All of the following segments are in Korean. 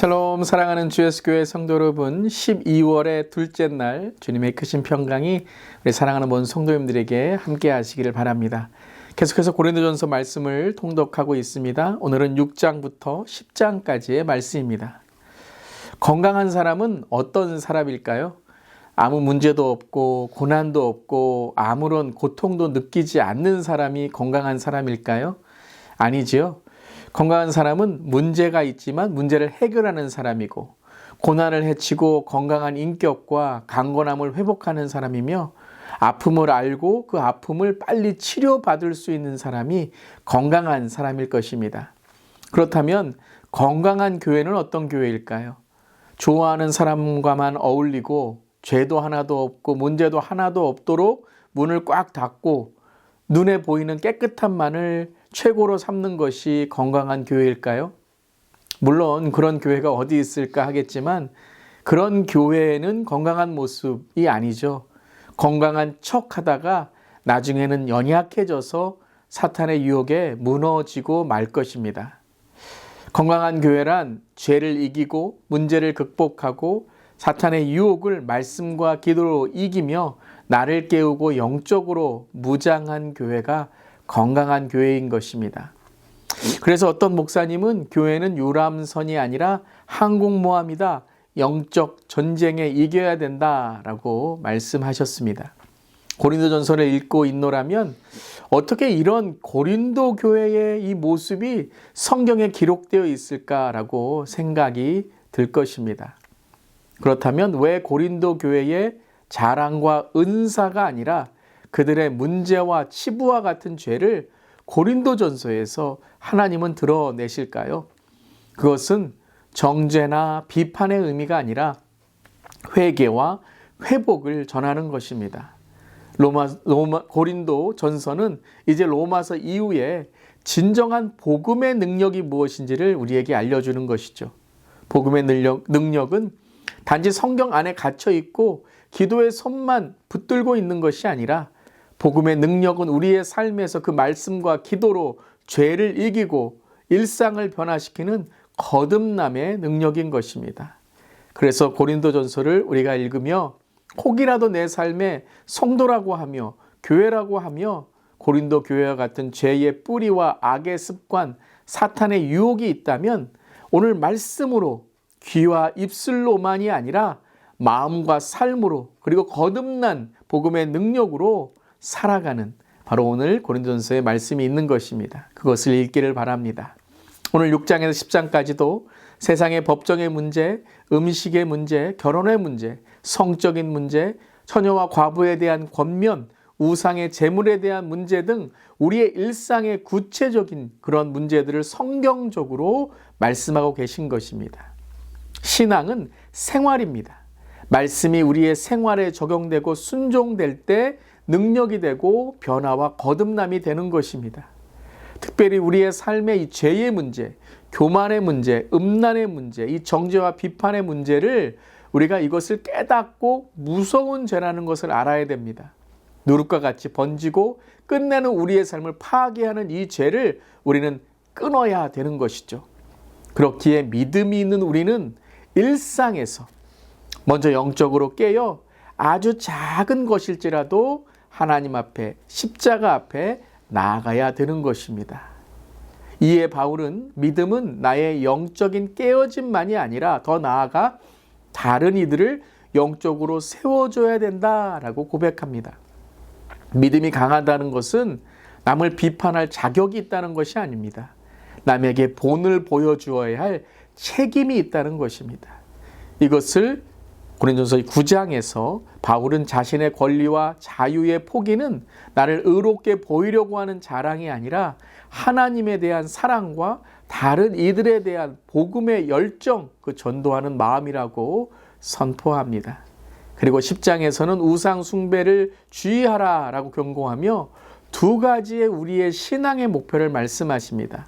샬롬, 사랑하는 주예수교회 성도 여러분, 12월의 둘째 날 주님의 크신 평강이 우리 사랑하는 모든 성도님들에게 함께 하시기를 바랍니다. 계속해서 고린도전서 말씀을 통독하고 있습니다. 오늘은 6장부터 10장까지의 말씀입니다. 건강한 사람은 어떤 사람일까요? 아무 문제도 없고 고난도 없고 아무런 고통도 느끼지 않는 사람이 건강한 사람일까요? 아니지요. 건강한 사람은 문제가 있지만 문제를 해결하는 사람이고, 고난을 헤치고 건강한 인격과 강건함을 회복하는 사람이며, 아픔을 알고 그 아픔을 빨리 치료받을 수 있는 사람이 건강한 사람일 것입니다. 그렇다면 건강한 교회는 어떤 교회일까요? 좋아하는 사람과만 어울리고 죄도 하나도 없고 문제도 하나도 없도록 문을 꽉 닫고 눈에 보이는 깨끗함만을 최고로 삼는 것이 건강한 교회일까요? 물론 그런 교회가 어디 있을까 하겠지만 그런 교회에는 건강한 모습이 아니죠. 건강한 척 하다가 나중에는 연약해져서 사탄의 유혹에 무너지고 말 것입니다. 건강한 교회란 죄를 이기고 문제를 극복하고 사탄의 유혹을 말씀과 기도로 이기며 나를 깨우고 영적으로 무장한 교회가 건강한 교회인 것입니다. 그래서 어떤 목사님은 교회는 유람선이 아니라 항공모함이다. 영적 전쟁에 이겨야 된다라고 말씀하셨습니다. 고린도전서를 읽고 있노라면 어떻게 이런 고린도 교회의 이 모습이 성경에 기록되어 있을까라고 생각이 들 것입니다. 그렇다면 왜 고린도 교회의 자랑과 은사가 아니라 그들의 문제와 치부와 같은 죄를 고린도전서에서 하나님은 드러내실까요? 그것은 정죄나 비판의 의미가 아니라 회개와 회복을 전하는 것입니다. 고린도전서는 이제 로마서 이후에 진정한 복음의 능력이 무엇인지를 우리에게 알려주는 것이죠. 복음의 능력은 단지 성경 안에 갇혀 있고 기도의 손만 붙들고 있는 것이 아니라 복음의 능력은 우리의 삶에서 그 말씀과 기도로 죄를 이기고 일상을 변화시키는 거듭남의 능력인 것입니다. 그래서 고린도전서를 우리가 읽으며 혹이라도 내 삶에 성도라고 하며 교회라고 하며 고린도 교회와 같은 죄의 뿌리와 악의 습관, 사탄의 유혹이 있다면 오늘 말씀으로 귀와 입술로만이 아니라 마음과 삶으로 그리고 거듭난 복음의 능력으로 살아가는 바로 오늘 고린도전서의 말씀이 있는 것입니다. 그것을 읽기를 바랍니다. 오늘 6장에서 10장까지도 세상의 법정의 문제, 음식의 문제, 결혼의 문제, 성적인 문제, 처녀와 과부에 대한 권면, 우상의 재물에 대한 문제 등 우리의 일상의 구체적인 그런 문제들을 성경적으로 말씀하고 계신 것입니다. 신앙은 생활입니다. 말씀이 우리의 생활에 적용되고 순종될 때 능력이 되고 변화와 거듭남이 되는 것입니다. 특별히 우리의 삶의 이 죄의 문제, 교만의 문제, 음란의 문제, 이 정죄와 비판의 문제를 우리가 이것을 깨닫고 무서운 죄라는 것을 알아야 됩니다. 누룩과 같이 번지고 끝내는 우리의 삶을 파괴하는 이 죄를 우리는 끊어야 되는 것이죠. 그렇기에 믿음이 있는 우리는 일상에서 먼저 영적으로 깨어 아주 작은 것일지라도 하나님 앞에 십자가 앞에 나아가야 되는 것입니다. 이에 바울은 믿음은 나의 영적인 깨어짐만이 아니라 더 나아가 다른 이들을 영적으로 세워줘야 된다라고 고백합니다. 믿음이 강하다는 것은 남을 비판할 자격이 있다는 것이 아닙니다. 남에게 본을 보여주어야 할 책임이 있다는 것입니다. 이것을 고린도전서 9장에서 바울은 자신의 권리와 자유의 포기는 나를 의롭게 보이려고 하는 자랑이 아니라 하나님에 대한 사랑과 다른 이들에 대한 복음의 열정, 그 전도하는 마음이라고 선포합니다. 그리고 10장에서는 우상 숭배를 주의하라 라고 경고하며 두 가지의 우리의 신앙의 목표를 말씀하십니다.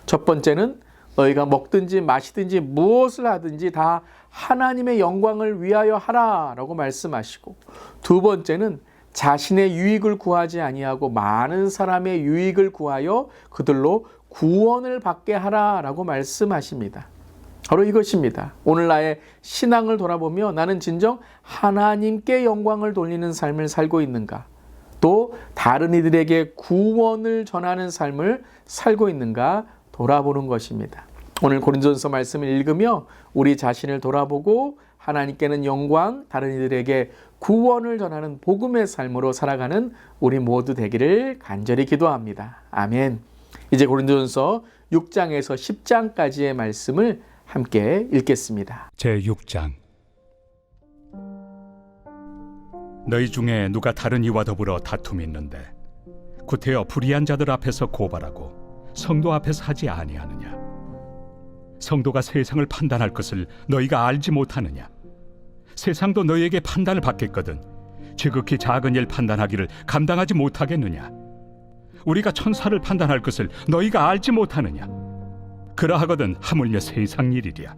첫 번째는 너희가 먹든지 마시든지 무엇을 하든지 다 하나님의 영광을 위하여 하라 라고 말씀하시고, 두 번째는 자신의 유익을 구하지 아니하고 많은 사람의 유익을 구하여 그들로 구원을 받게 하라 라고 말씀하십니다. 바로 이것입니다. 오늘 나의 신앙을 돌아보며 나는 진정 하나님께 영광을 돌리는 삶을 살고 있는가? 또 다른 이들에게 구원을 전하는 삶을 살고 있는가 돌아보는 것입니다. 오늘 고린도전서 말씀을 읽으며 우리 자신을 돌아보고 하나님께는 영광, 다른 이들에게 구원을 전하는 복음의 삶으로 살아가는 우리 모두 되기를 간절히 기도합니다. 아멘. 이제 고린도전서 6장에서 10장까지의 말씀을 함께 읽겠습니다. 제6장. 너희 중에 누가 다른 이와 더불어 다툼이 있는데 구태여 불의한 자들 앞에서 고발하고 성도 앞에서 하지 아니하느냐? 성도가 세상을 판단할 것을 너희가 알지 못하느냐? 세상도 너희에게 판단을 받겠거든 지극히 작은 일 판단하기를 감당하지 못하겠느냐? 우리가 천사를 판단할 것을 너희가 알지 못하느냐? 그러하거든 하물며 세상 일이랴.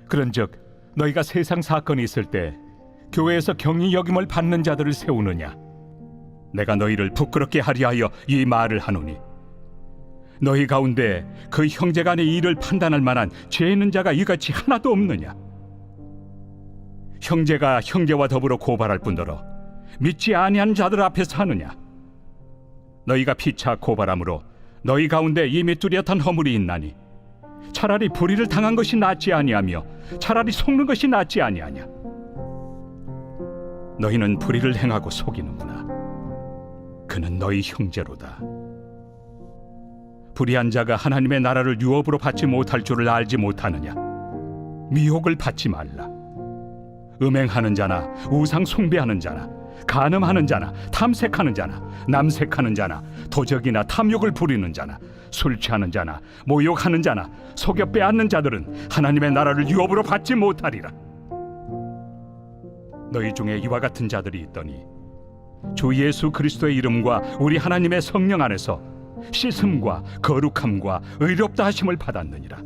그런즉 너희가 세상 사건이 있을 때 교회에서 경히 여김을 받는 자들을 세우느냐? 내가 너희를 부끄럽게 하리 하여 이 말을 하노니 너희 가운데 그 형제간의 일을 판단할 만한 죄 있는 자가 이같이 하나도 없느냐? 형제가 형제와 더불어 고발할 뿐더러 믿지 아니한 자들 앞에서 하느냐? 너희가 피차 고발함으로 너희 가운데 이미 뚜렷한 허물이 있나니 차라리 불의를 당한 것이 낫지 아니하며 차라리 속는 것이 낫지 아니하냐? 너희는 불의를 행하고 속이는구나. 그는 너희 형제로다. 불의한 자가 하나님의 나라를 유업으로 받지 못할 줄을 알지 못하느냐? 미혹을 받지 말라. 음행하는 자나 우상 숭배하는 자나 간음하는 자나 탐색하는 자나 남색하는 자나 도적이나 탐욕을 부리는 자나 술 취하는 자나 모욕하는 자나 속여 빼앗는 자들은 하나님의 나라를 유업으로 받지 못하리라. 너희 중에 이와 같은 자들이 있더니 주 예수 그리스도의 이름과 우리 하나님의 성령 안에서 씻음과 거룩함과 의롭다 하심을 받았느니라.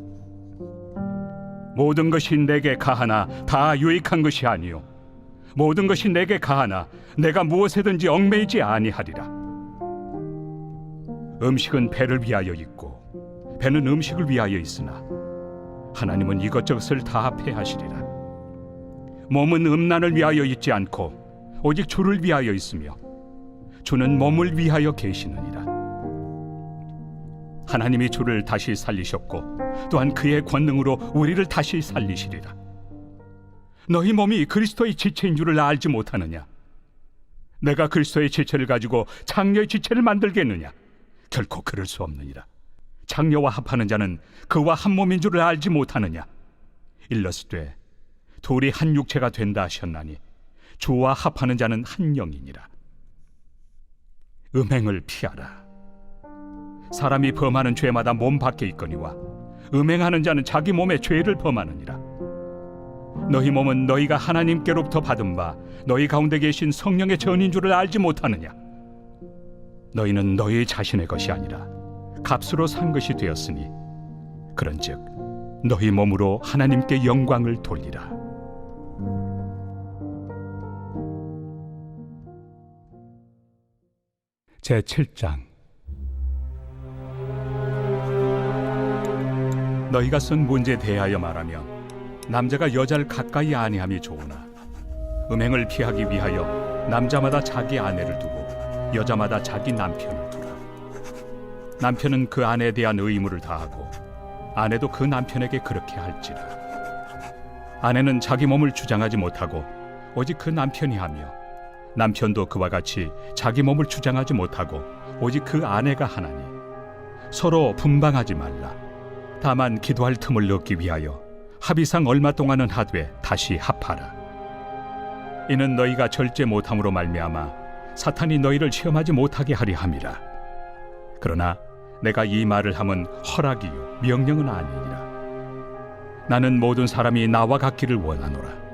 모든 것이 내게 가하나 다 유익한 것이 아니요 모든 것이 내게 가하나 내가 무엇에든지 얽매이지 아니하리라. 음식은 배를 위하여 있고 배는 음식을 위하여 있으나 하나님은 이것저것을 다 폐하시리라. 몸은 음란을 위하여 있지 않고 오직 주를 위하여 있으며 주는 몸을 위하여 계시느니라. 하나님이 주를 다시 살리셨고 또한 그의 권능으로 우리를 다시 살리시리라. 너희 몸이 그리스도의 지체인 줄을 알지 못하느냐? 내가 그리스도의 지체를 가지고 장녀의 지체를 만들겠느냐? 결코 그럴 수 없느니라. 장녀와 합하는 자는 그와 한 몸인 줄을 알지 못하느냐? 일러스되 둘이 한 육체가 된다 하셨나니 주와 합하는 자는 한 영이니라. 음행을 피하라. 사람이 범하는 죄마다 몸 밖에 있거니와 음행하는 자는 자기 몸에 죄를 범하느니라. 너희 몸은 너희가 하나님께로부터 받은 바 너희 가운데 계신 성령의 전인 줄을 알지 못하느냐? 너희는 너희 자신의 것이 아니라 값으로 산 것이 되었으니 그런즉 너희 몸으로 하나님께 영광을 돌리라. 제7장. 너희가 쓴 문제에 대하여 말하면 남자가 여자를 가까이 아니함이 좋으나 음행을 피하기 위하여 남자마다 자기 아내를 두고 여자마다 자기 남편을 두라. 남편은 그 아내에 대한 의무를 다하고 아내도 그 남편에게 그렇게 할지라. 아내는 자기 몸을 주장하지 못하고 오직 그 남편이 하며 남편도 그와 같이 자기 몸을 주장하지 못하고 오직 그 아내가 하나니 서로 분방하지 말라. 다만 기도할 틈을 얻기 위하여 합의상 얼마 동안은 하되 다시 합하라. 이는 너희가 절제 못함으로 말미암아 사탄이 너희를 시험하지 못하게 하려 함이라. 그러나 내가 이 말을 함은 허락이요 명령은 아니니라. 나는 모든 사람이 나와 같기를 원하노라.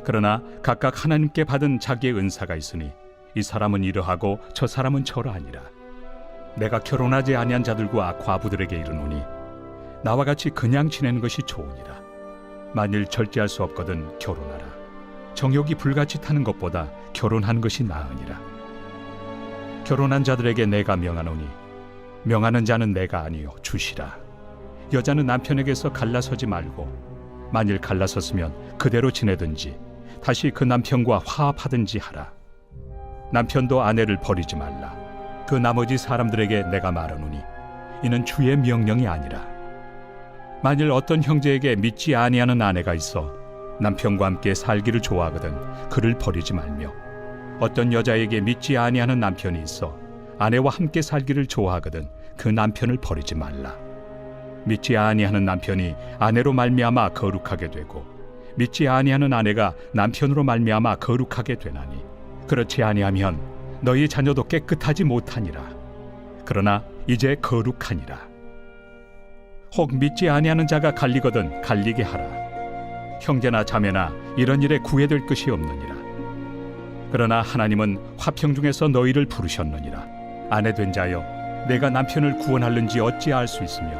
그러나 각각 하나님께 받은 자기의 은사가 있으니 이 사람은 이러하고 저 사람은 저러하니라. 내가 결혼하지 아니한 자들과 과부들에게 이르노니 나와 같이 그냥 지내는 것이 좋으니라. 만일 절제할 수 없거든 결혼하라. 정욕이 불같이 타는 것보다 결혼하는 것이 나으니라. 결혼한 자들에게 내가 명하노니 명하는 자는 내가 아니요 주시라. 여자는 남편에게서 갈라서지 말고 만일 갈라섰으면 그대로 지내든지 다시 그 남편과 화합하든지 하라. 남편도 아내를 버리지 말라. 그 나머지 사람들에게 내가 말하노니 이는 주의 명령이 아니라. 만일 어떤 형제에게 믿지 아니하는 아내가 있어 남편과 함께 살기를 좋아하거든 그를 버리지 말며, 어떤 여자에게 믿지 아니하는 남편이 있어 아내와 함께 살기를 좋아하거든 그 남편을 버리지 말라. 믿지 아니하는 남편이 아내로 말미암아 거룩하게 되고 믿지 아니하는 아내가 남편으로 말미암아 거룩하게 되나니, 그렇지 아니하면 너희 자녀도 깨끗하지 못하니라. 그러나 이제 거룩하니라. 혹 믿지 아니하는 자가 갈리거든 갈리게 하라. 형제나 자매나 이런 일에 구애될 것이 없느니라. 그러나 하나님은 화평 중에서 너희를 부르셨느니라. 아내 된 자여, 내가 남편을 구원할는지 어찌 알 수 있으며,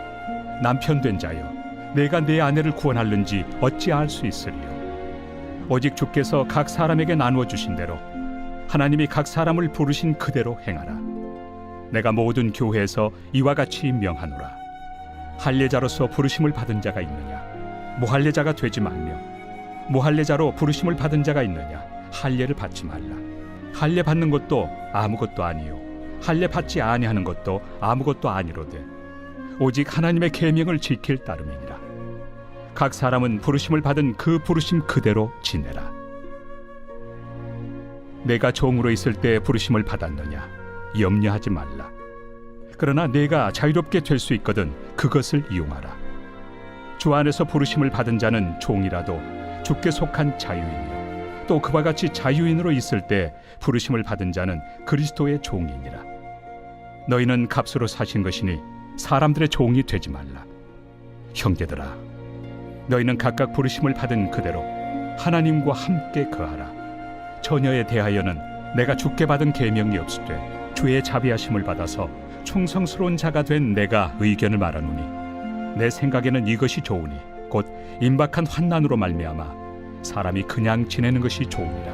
남편 된 자여, 내가 내 아내를 구원할는지 어찌 알 수 있으리요. 오직 주께서 각 사람에게 나누어 주신 대로 하나님이 각 사람을 부르신 그대로 행하라. 내가 모든 교회에서 이와 같이 명하노라. 할례자로서 부르심을 받은 자가 있느냐? 무할례자가 되지 말며, 무할례자로 부르심을 받은 자가 있느냐? 할례를 받지 말라. 할례 받는 것도 아무것도 아니요 할례 받지 아니하는 것도 아무것도 아니로되 오직 하나님의 계명을 지킬 따름이니라. 각 사람은 부르심을 받은 그 부르심 그대로 지내라. 내가 종으로 있을 때 부르심을 받았느냐? 염려하지 말라. 그러나 내가 자유롭게 될 수 있거든 그것을 이용하라. 주 안에서 부르심을 받은 자는 종이라도 주께 속한 자유인이요 또 그와 같이 자유인으로 있을 때 부르심을 받은 자는 그리스도의 종이니라. 너희는 값으로 사신 것이니 사람들의 종이 되지 말라. 형제들아, 너희는 각각 부르심을 받은 그대로 하나님과 함께 거하라. 처녀에 대하여는 내가 주께 받은 계명이 없으되 주의 자비하심을 받아서 충성스러운 자가 된 내가 의견을 말하노니, 내 생각에는 이것이 좋으니 곧 임박한 환난으로 말미암아 사람이 그냥 지내는 것이 좋으니라.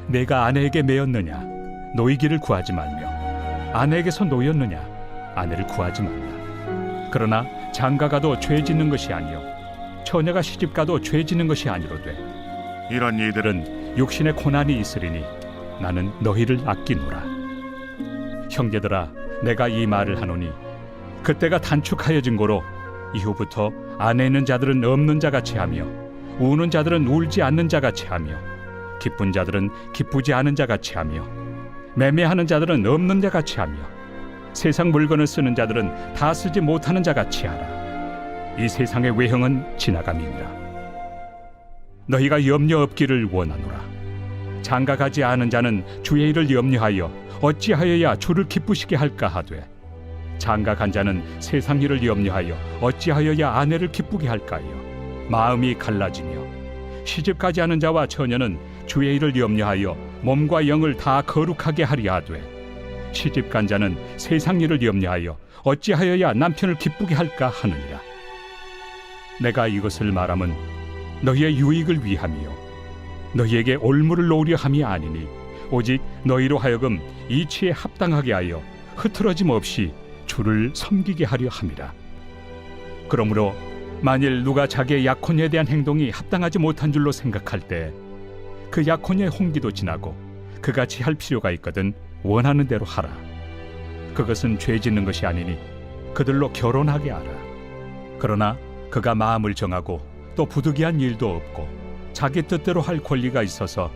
내가 아내에게 매였느냐? 노이기를 구하지 말며, 아내에게서 노였느냐? 아내를 구하지 말라. 그러나 장가가도 죄 짓는 것이 아니요 처녀가 시집가도 죄 짓는 것이 아니로되 이런 이들은 육신의 고난이 있으리니 나는 너희를 아끼노라. 형제들아, 내가 이 말을 하노니 그때가 단축하여진 고로 이후부터 안에 있는 자들은 없는 자같이 하며 우는 자들은 울지 않는 자같이 하며 기쁜 자들은 기쁘지 않은 자같이 하며 매매하는 자들은 없는 자같이 하며 세상 물건을 쓰는 자들은 다 쓰지 못하는 자같이 하라. 이 세상의 외형은 지나감이니라. 너희가 염려 없기를 원하노라. 장가가지 않은 자는 주의 일을 염려하여 어찌하여야 주를 기쁘시게 할까 하되, 장가간 자는 세상 일을 염려하여 어찌하여야 아내를 기쁘게 할까요? 마음이 갈라지며 시집가지 않은 자와 처녀는 주의 일을 염려하여 몸과 영을 다 거룩하게 하려 하되, 시집간 자는 세상 일을 염려하여 어찌하여야 남편을 기쁘게 할까 하느니라. 내가 이것을 말함은 너희의 유익을 위함이요 너희에게 올무를 놓으려 함이 아니니 오직 너희로 하여금 이치에 합당하게 하여 흐트러짐 없이 주를 섬기게 하려 함이라. 그러므로 만일 누가 자기의 약혼에 대한 행동이 합당하지 못한 줄로 생각할 때 그 약혼의 홍기도 지나고 그같이 할 필요가 있거든 원하는 대로 하라. 그것은 죄 짓는 것이 아니니 그들로 결혼하게 하라. 그러나 그가 마음을 정하고 또 부득이한 일도 없고 자기 뜻대로 할 권리가 있어서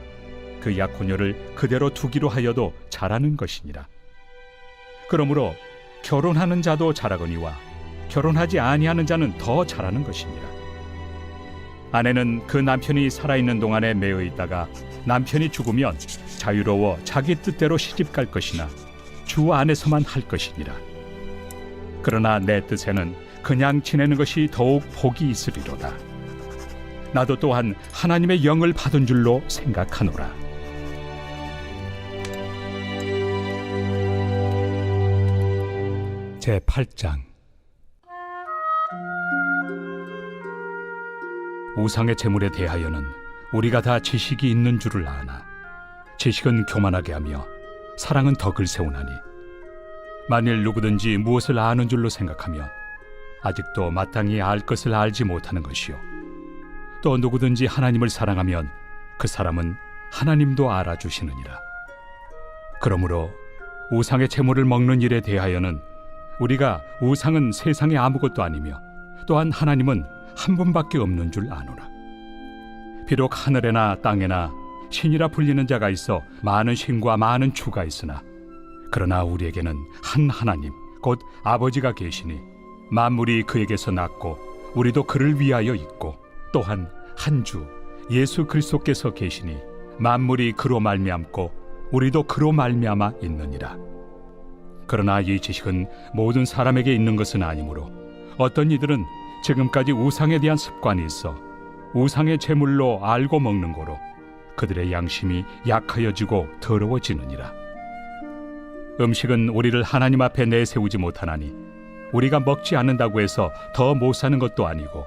그 약혼녀를 그대로 두기로 하여도 잘하는 것이니라. 그러므로 결혼하는 자도 잘하거니와 결혼하지 아니하는 자는 더 잘하는 것이니라. 아내는 그 남편이 살아있는 동안에 매여 있다가 남편이 죽으면 자유로워 자기 뜻대로 시집갈 것이나 주 안에서만 할 것이니라. 그러나 내 뜻에는 그냥 지내는 것이 더욱 복이 있으리로다. 나도 또한 하나님의 영을 받은 줄로 생각하노라. 제8장. 우상의 제물에 대하여는 우리가 다 지식이 있는 줄을 아나 지식은 교만하게 하며 사랑은 덕을 세우나니, 만일 누구든지 무엇을 아는 줄로 생각하면 아직도 마땅히 알 것을 알지 못하는 것이요. 또 누구든지 하나님을 사랑하면 그 사람은 하나님도 알아주시느니라. 그러므로 우상의 제물을 먹는 일에 대하여는 우리가 우상은 세상에 아무것도 아니며 또한 하나님은 한 분밖에 없는 줄 아노라. 비록 하늘에나 땅에나 신이라 불리는 자가 있어 많은 신과 많은 주가 있으나 그러나 우리에게는 한 하나님 곧 아버지가 계시니 만물이 그에게서 났고 우리도 그를 위하여 있고 또한 한 주 예수 그리스도께서 계시니 만물이 그로 말미암고 우리도 그로 말미암아 있느니라. 그러나 이 지식은 모든 사람에게 있는 것은 아니므로 어떤 이들은 지금까지 우상에 대한 습관이 있어 우상의 제물로 알고 먹는 거로 그들의 양심이 약하여지고 더러워지느니라. 음식은 우리를 하나님 앞에 내세우지 못하나니 우리가 먹지 않는다고 해서 더 못 사는 것도 아니고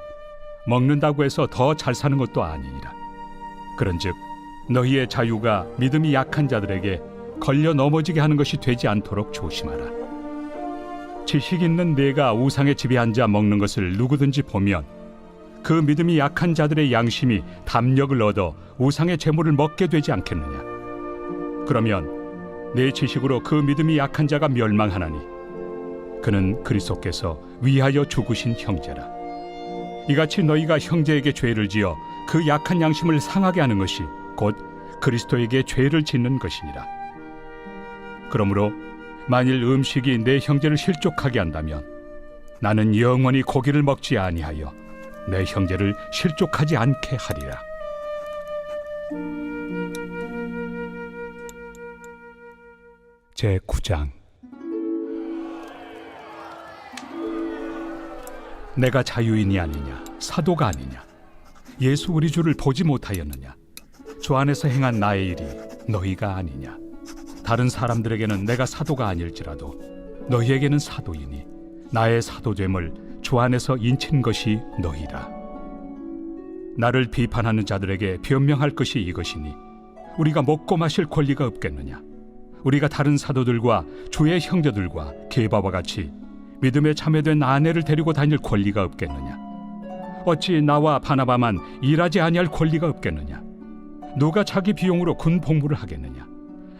먹는다고 해서 더 잘 사는 것도 아니니라. 그런즉 너희의 자유가 믿음이 약한 자들에게 걸려 넘어지게 하는 것이 되지 않도록 조심하라. 지식 있는 네가 우상의 집에 앉아 먹는 것을 누구든지 보면 그 믿음이 약한 자들의 양심이 담력을 얻어 우상의 제물을 먹게 되지 않겠느냐. 그러면 내 지식으로 그 믿음이 약한 자가 멸망하나니 그는 그리스도께서 위하여 죽으신 형제라. 이같이 너희가 형제에게 죄를 지어 그 약한 양심을 상하게 하는 것이 곧 그리스도에게 죄를 짓는 것이니라. 그러므로 만일 음식이 내 형제를 실족하게 한다면 나는 영원히 고기를 먹지 아니하여 내 형제를 실족하지 않게 하리라. 제9장. 내가 자유인이 아니냐 사도가 아니냐 예수 우리 주를 보지 못하였느냐 주 안에서 행한 나의 일이 너희가 아니냐. 다른 사람들에게는 내가 사도가 아닐지라도 너희에게는 사도이니 나의 사도됨을 주 안에서 인친 것이 너희라. 나를 비판하는 자들에게 변명할 것이 이것이니 우리가 먹고 마실 권리가 없겠느냐. 우리가 다른 사도들과 주의 형제들과 게바와 같이 믿음에 참여된 아내를 데리고 다닐 권리가 없겠느냐. 어찌 나와 바나바만 일하지 아니할 권리가 없겠느냐. 누가 자기 비용으로 군 복무를 하겠느냐.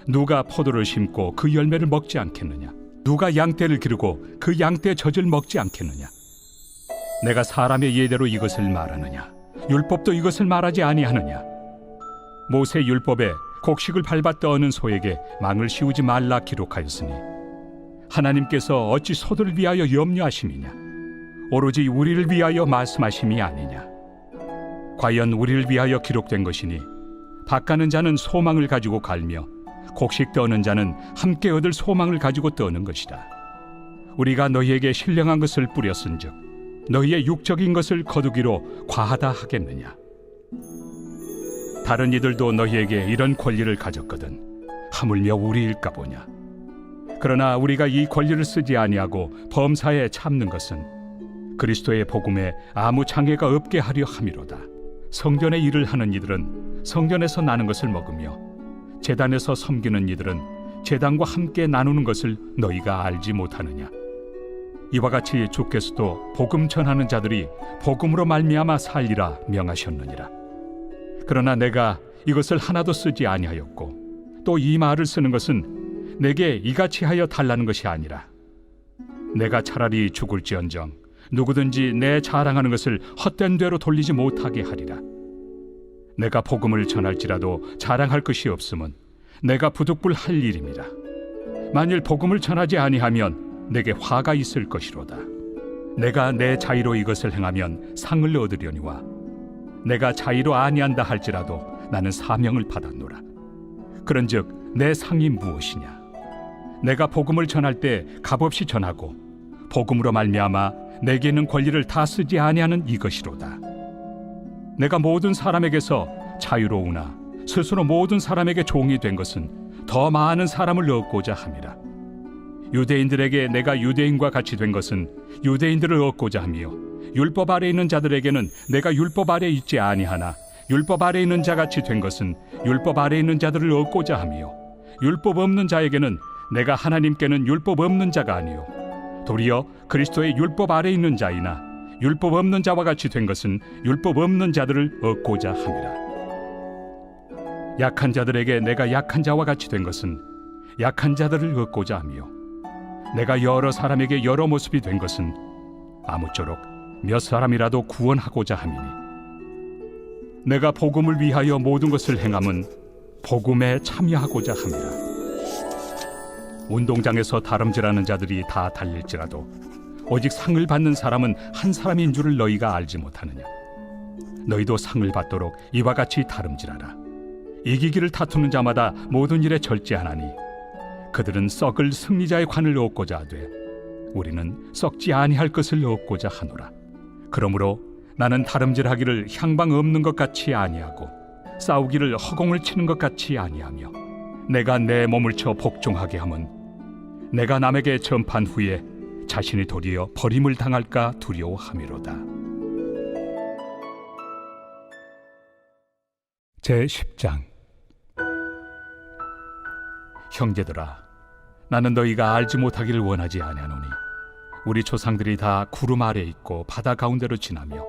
누가 포도를 심고 그 열매를 먹지 않겠느냐. 누가 양떼를 기르고 그 양떼 젖을 먹지 않겠느냐. 내가 사람의 예대로 이것을 말하느냐. 율법도 이것을 말하지 아니하느냐. 모세 율법에 곡식을 밟아 떠는 소에게 망을 씌우지 말라 기록하였으니 하나님께서 어찌 소들을 위하여 염려하심이냐. 오로지 우리를 위하여 말씀하심이 아니냐. 과연 우리를 위하여 기록된 것이니 밭 가는 자는 소망을 가지고 갈며 곡식 떠는 자는 함께 얻을 소망을 가지고 떠는 것이다. 우리가 너희에게 신령한 것을 뿌렸은즉 너희의 육적인 것을 거두기로 과하다 하겠느냐. 다른 이들도 너희에게 이런 권리를 가졌거든 하물며 우리일까 보냐. 그러나 우리가 이 권리를 쓰지 아니하고 범사에 참는 것은 그리스도의 복음에 아무 장애가 없게 하려 함이로다. 성전의 일을 하는 이들은 성전에서 나는 것을 먹으며 제단에서 섬기는 이들은 제단과 함께 나누는 것을 너희가 알지 못하느냐. 이와 같이 주께서도 복음 전하는 자들이 복음으로 말미암아 살리라 명하셨느니라. 그러나 내가 이것을 하나도 쓰지 아니하였고 또 이 말을 쓰는 것은 내게 이같이 하여 달라는 것이 아니라 내가 차라리 죽을지언정 누구든지 내 자랑하는 것을 헛된 대로 돌리지 못하게 하리라. 내가 복음을 전할지라도 자랑할 것이 없음은 내가 부득불할 일입니다. 만일 복음을 전하지 아니하면 내게 화가 있을 것이로다. 내가 내 자의로 이것을 행하면 상을 얻으려니와 내가 자의로 아니한다 할지라도 나는 사명을 받았노라. 그런즉 내 상이 무엇이냐. 내가 복음을 전할 때 값없이 전하고 복음으로 말미암아 내게 있는 권리를 다 쓰지 아니하는 이것이로다. 내가 모든 사람에게서 자유로우나 스스로 모든 사람에게 종이 된 것은 더 많은 사람을 얻고자 함이라. 유대인들에게 내가 유대인과 같이 된 것은 유대인들을 얻고자 하며 율법 아래 있는 자들에게는 내가 율법 아래 있지 아니하나 율법 아래 있는 자같이 된 것은 율법 아래 있는 자들을 얻고자 하며 율법 없는 자에게는 내가 하나님께는 율법 없는 자가 아니요 도리어 그리스도의 율법 아래 있는 자이나 율법 없는 자와 같이 된 것은 율법 없는 자들을 얻고자 함이라. 약한 자들에게 내가 약한 자와 같이 된 것은 약한 자들을 얻고자 하며, 내가 여러 사람에게 여러 모습이 된 것은 아무쪼록 몇 사람이라도 구원하고자 함이니, 내가 복음을 위하여 모든 것을 행함은 복음에 참여하고자 함이라. 운동장에서 다름질하는 자들이 다 달릴지라도 오직 상을 받는 사람은 한 사람인 줄을 너희가 알지 못하느냐. 너희도 상을 받도록 이와 같이 다름질하라. 이기기를 다투는 자마다 모든 일에 절제하나니 그들은 썩을 승리자의 관을 얻고자 하되 우리는 썩지 아니할 것을 얻고자 하노라. 그러므로 나는 다름질하기를 향방 없는 것 같이 아니하고 싸우기를 허공을 치는 것 같이 아니하며, 내가 내 몸을 쳐 복종하게 함은 내가 남에게 전판 후에 자신이 도리어 버림을 당할까 두려워함이로다. 제10장. 형제들아, 나는 너희가 알지 못하기를 원하지 아니하노니 우리 조상들이 다 구름 아래 있고 바다 가운데로 지나며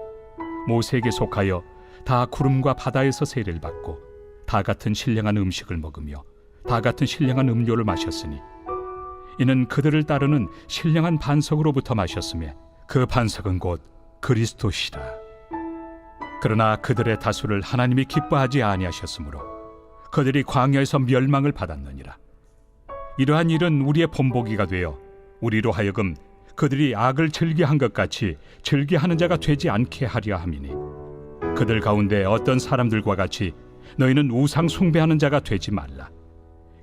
모세에게 속하여 다 구름과 바다에서 세례를 받고 다 같은 신령한 음식을 먹으며 다 같은 신령한 음료를 마셨으니 이는 그들을 따르는 신령한 반석으로부터 마셨으며 그 반석은 곧 그리스도시라. 그러나 그들의 다수를 하나님이 기뻐하지 아니하셨으므로 그들이 광야에서 멸망을 받았느니라. 이러한 일은 우리의 본보기가 되어 우리로 하여금 그들이 악을 즐겨한 것 같이 즐겨하는 자가 되지 않게 하려 함이니, 그들 가운데 어떤 사람들과 같이 너희는 우상 숭배하는 자가 되지 말라.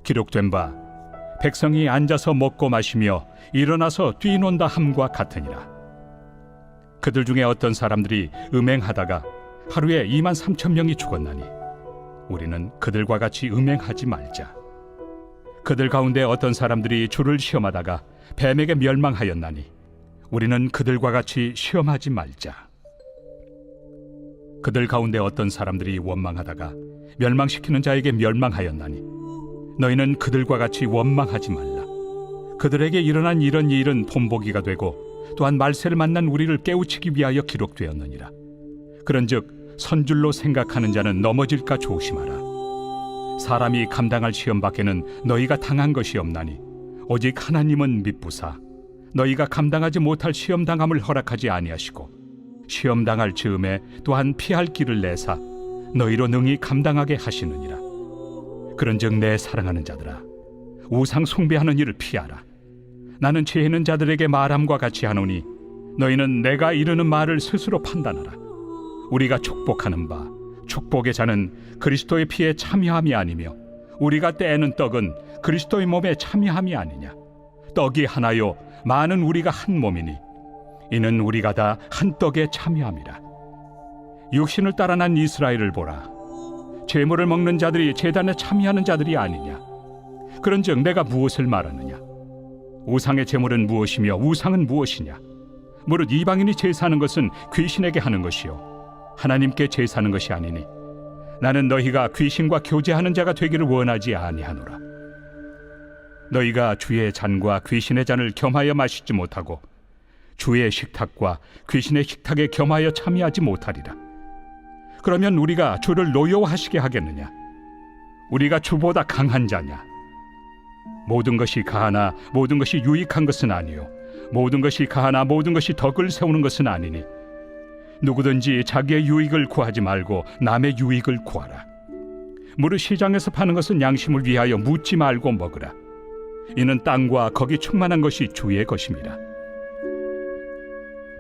기록된 바 백성이 앉아서 먹고 마시며 일어나서 뛰논다 함과 같으니라. 그들 중에 어떤 사람들이 음행하다가 하루에 23,000명이 죽었나니 우리는 그들과 같이 음행하지 말자. 그들 가운데 어떤 사람들이 주를 시험하다가 뱀에게 멸망하였나니 우리는 그들과 같이 시험하지 말자. 그들 가운데 어떤 사람들이 원망하다가 멸망시키는 자에게 멸망하였나니 너희는 그들과 같이 원망하지 말라. 그들에게 일어난 이런 일은 본보기가 되고 또한 말세를 만난 우리를 깨우치기 위하여 기록되었느니라. 그런즉 선줄로 생각하는 자는 넘어질까 조심하라. 사람이 감당할 시험 밖에는 너희가 당한 것이 없나니 오직 하나님은 미쁘사 너희가 감당하지 못할 시험 당함을 허락하지 아니하시고 시험 당할 즈음에 또한 피할 길을 내사 너희로 능히 감당하게 하시느니라. 그런즉 내 사랑하는 자들아, 우상 숭배하는 일을 피하라. 나는 죄 있는 자들에게 말함과 같이 하노니 너희는 내가 이르는 말을 스스로 판단하라. 우리가 축복하는 바 축복의 자는 그리스도의 피에 참여함이 아니며 우리가 떼는 떡은 그리스도의 몸에 참여함이 아니냐. 떡이 하나요 많은 우리가 한 몸이니 이는 우리가 다 한 떡에 참여함이라. 육신을 따라 난 이스라엘을 보라. 제물을 먹는 자들이 제단에 참여하는 자들이 아니냐. 그런즉 내가 무엇을 말하느냐. 우상의 제물은 무엇이며 우상은 무엇이냐. 무릇 이방인이 제사하는 것은 귀신에게 하는 것이요 하나님께 제사하는 것이 아니니 나는 너희가 귀신과 교제하는 자가 되기를 원하지 아니하노라. 너희가 주의 잔과 귀신의 잔을 겸하여 마시지 못하고 주의 식탁과 귀신의 식탁에 겸하여 참여하지 못하리라. 그러면 우리가 주를 노여워하시게 하겠느냐. 우리가 주보다 강한 자냐. 모든 것이 가하나 모든 것이 유익한 것은 아니요 모든 것이 가하나 모든 것이 덕을 세우는 것은 아니니 누구든지 자기의 유익을 구하지 말고 남의 유익을 구하라. 무릇 시장에서 파는 것은 양심을 위하여 묻지 말고 먹으라. 이는 땅과 거기 충만한 것이 주의 것임이라.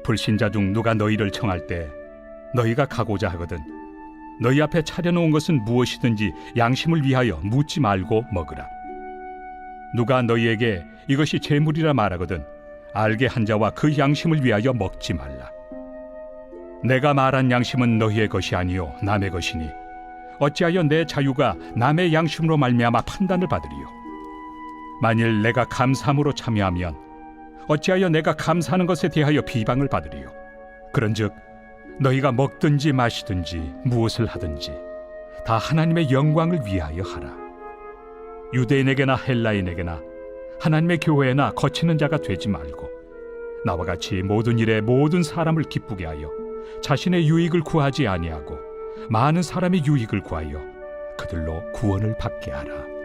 불신자 중 누가 너희를 청할 때 너희가 가고자 하거든 너희 앞에 차려놓은 것은 무엇이든지 양심을 위하여 묻지 말고 먹으라. 누가 너희에게 이것이 제물이라 말하거든 알게 한 자와 그 양심을 위하여 먹지 말라. 내가 말한 양심은 너희의 것이 아니요 남의 것이니 어찌하여 내 자유가 남의 양심으로 말미암아 판단을 받으리요. 만일 내가 감사함으로 참여하면 어찌하여 내가 감사하는 것에 대하여 비방을 받으리요. 그런즉 너희가 먹든지 마시든지 무엇을 하든지 다 하나님의 영광을 위하여 하라. 유대인에게나 헬라인에게나 하나님의 교회나 거치는 자가 되지 말고 나와 같이 모든 일에 모든 사람을 기쁘게 하여 자신의 유익을 구하지 아니하고 많은 사람의 유익을 구하여 그들로 구원을 받게 하라.